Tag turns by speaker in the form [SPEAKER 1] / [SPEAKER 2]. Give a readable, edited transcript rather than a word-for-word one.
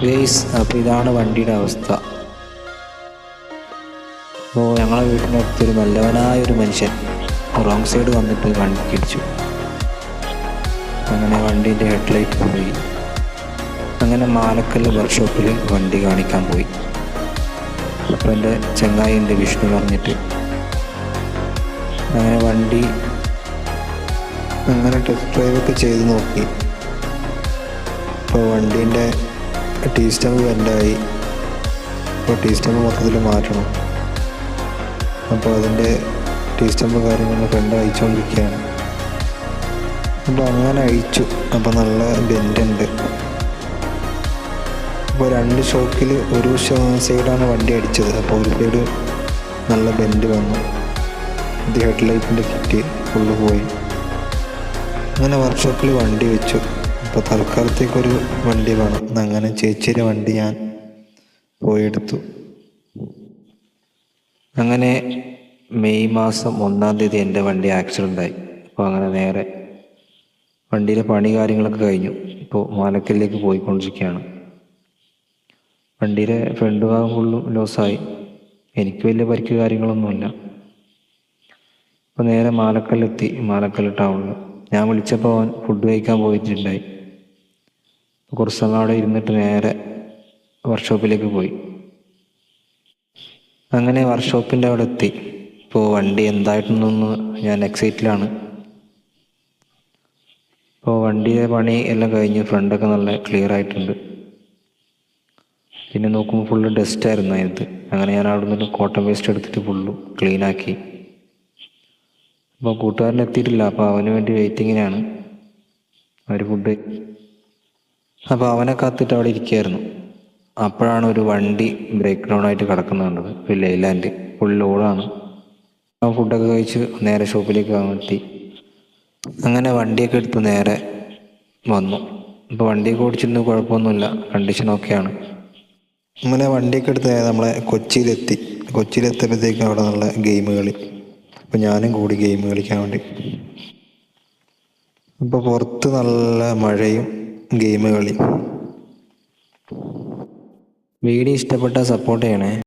[SPEAKER 1] Guys, അപ്പോൾ ഇതാണ് വണ്ടിയുടെ അവസ്ഥ. അപ്പോൾ ഞങ്ങളെ വീട്ടിനടുത്തൊരു നല്ലവനായൊരു മനുഷ്യൻ റോങ് സൈഡ് വന്നിട്ട് വണ്ടി ഇടിച്ചു. അങ്ങനെ വണ്ടീൻ്റെ ഹെഡ്ലൈറ്റ് പോയി. അങ്ങനെ മാലക്കല്ല് വർക്ക്ഷോപ്പിൽ വണ്ടി കാണിക്കാൻ പോയി. അപ്പോൾ എൻ്റെ ചങ്ങായിൻ്റെ വിഷ്ണു പറഞ്ഞിട്ട് അങ്ങനെ വണ്ടി ടെസ്റ്റ് ഡ്രൈവൊക്കെ ചെയ്ത് നോക്കി. ഇപ്പോൾ വണ്ടീൻ്റെ ടീ സ്റ്റമ്പ് ബെൻഡായി. അപ്പോൾ ടീ സ്റ്റമ്പ് മൊത്തത്തിൽ മാറ്റണം. അപ്പോൾ അതിൻ്റെ ടീ സ്റ്റമ്പ് കാര്യങ്ങൾ ഫ്രണ്ട് അയച്ചുകൊണ്ടിരിക്കുകയാണ്. അപ്പോൾ അങ്ങനെ അയച്ചു. അപ്പോൾ നല്ല ബെൻഡുണ്ട്. അപ്പോൾ രണ്ട് ഷോക്കിൽ ഒരു സൈഡാണ് വണ്ടി അടിച്ചത്. അപ്പോൾ ഒരു സൈഡ് നല്ല ബെൻഡ് വന്നു. ഇത് ഹെഡ്ലൈറ്റിൻ്റെ കിറ്റ് ഫുള്ള് പോയി. അങ്ങനെ വർക്ക്ഷോപ്പിൽ വണ്ടി വെച്ചു. അപ്പോൾ തൽക്കാലത്തേക്കൊരു വണ്ടി വേണം. അങ്ങനെ ചേച്ചിയുടെ വണ്ടി ഞാൻ പോയെടുത്തു. അങ്ങനെ മെയ് മാസം 1-ാം തീയതി എൻ്റെ വണ്ടി ആക്സിഡൻ്റായി. അപ്പോൾ അങ്ങനെ നേരെ വണ്ടിയിലെ പണി കാര്യങ്ങളൊക്കെ കഴിഞ്ഞു. ഇപ്പോൾ മാലക്കല്ലിലേക്ക് പോയിക്കൊണ്ടിരിക്കുകയാണ്. വണ്ടിയിലെ ഫ്രണ്ട് ഭാഗം ഫുള്ളും ലോസായി. എനിക്ക് വലിയ പരിക്ക് കാര്യങ്ങളൊന്നുമില്ല. അപ്പോൾ നേരെ മാലക്കല്ലെത്തി. മാലക്കല്ല് ടൗണിൽ ഞാൻ വിളിച്ചപ്പോൾ അവൻ ഫുഡ് കഴിക്കാൻ പോയിട്ടുണ്ടായി. കുറച്ച് സമയം അവിടെ ഇരുന്നിട്ട് നേരെ വർക്ക്ഷോപ്പിലേക്ക് പോയി. അങ്ങനെ വർക്ക്ഷോപ്പിൻ്റെ അവിടെ എത്തി. ഇപ്പോൾ വണ്ടി എന്തായിട്ടൊന്നൊന്ന് ഞാൻ എക്സൈറ്റിലാണ്. ഇപ്പോൾ വണ്ടിയുടെ പണി എല്ലാം കഴിഞ്ഞ് ഫ്രണ്ടൊക്കെ നല്ല ക്ലിയർ ആയിട്ടുണ്ട്. പിന്നെ നോക്കുമ്പോൾ ഫുള്ള് ഡസ്റ്റായിരുന്നു അതിനകത്ത്. അങ്ങനെ ഞാൻ അവിടെ നിന്ന് കോട്ടൺ വേസ്റ്റ് എടുത്തിട്ട് ഫുള്ളും ക്ലീനാക്കി. അപ്പോൾ കൂട്ടുകാരൻ എത്തിയിട്ടില്ല. അപ്പോൾ അവന് വേണ്ടി വെയിറ്റിങ്ങിനാണ്. അവർ ഫുഡ് അപ്പോൾ അവനെ കാത്തിട്ട് അവിടെ ഇരിക്കുകയായിരുന്നു. അപ്പോഴാണ് ഒരു വണ്ടി ബ്രേക്ക് ഡൗൺ ആയിട്ട് കിടക്കുന്നത് കണ്ടത്. ഒരു ലൈലാൻഡ് ഫുൾ ലോഡാണ്. അവൻ ഫുഡൊക്കെ കഴിച്ച് നേരെ ഷോപ്പിലേക്ക് എത്തി. അങ്ങനെ വണ്ടിയൊക്കെ എടുത്ത് നേരെ വന്നു. ഇപ്പോൾ വണ്ടിയൊക്കെ ഓടിച്ചിരുന്ന് കുഴപ്പമൊന്നുമില്ല, കണ്ടീഷൻ ഓക്കെയാണ്. അങ്ങനെ വണ്ടിയൊക്കെ എടുത്ത് നമ്മളെ കൊച്ചിയിലെത്തി. കൊച്ചിയിലെത്തിയപ്പോഴത്തേക്കും അവിടെ നല്ല ഗെയിം കളി. അപ്പോൾ ഞാനും കൂടി ഗെയിം കളിക്കാൻ വേണ്ടി. ഇപ്പോൾ പുറത്ത് നല്ല മഴയും ഗെയിം കളി. വീഡിയോ ഇഷ്ടപ്പെട്ടാൽ സപ്പോർട്ട് ചെയ്യണേ.